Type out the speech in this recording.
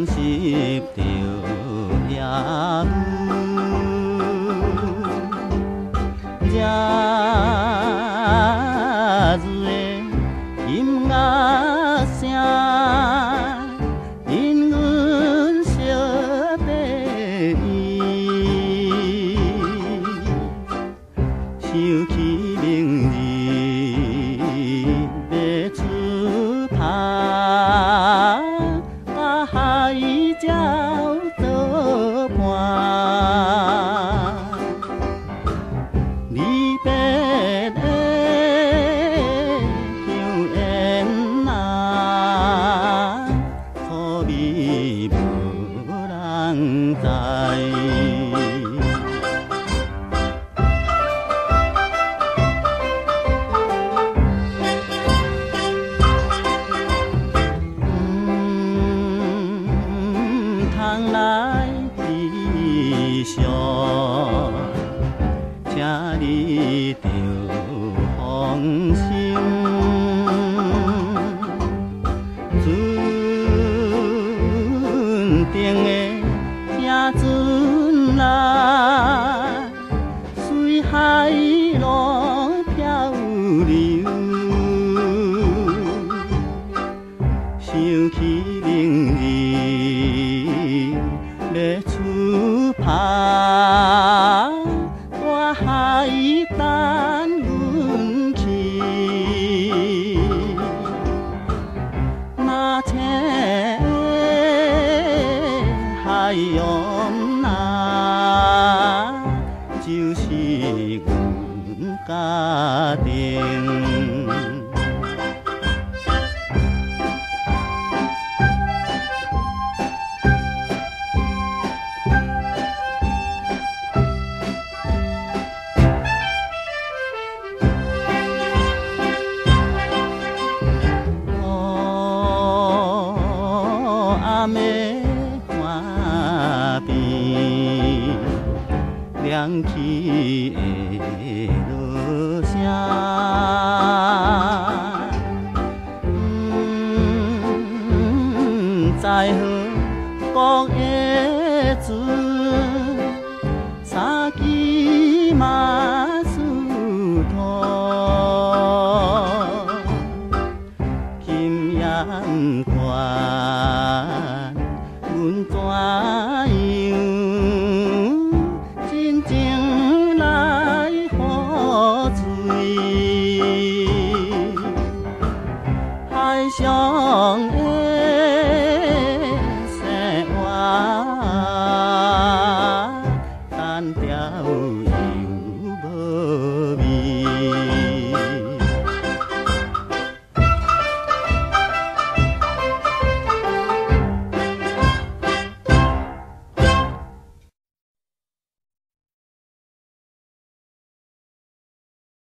拾着野舞，热热的音乐声，引阮小白衣，想起明日要出发。海鸟作伴，离别的香烟啊，苦味无人知。通来砒霜，请你着放心。船顶的正船来，随海浪漂流，想起明日。要出发，大海等阮去。那青海洋啊，就是阮家庭。暗的岸边，亮起的落声，知何国的船，三支马斯拖，金阳。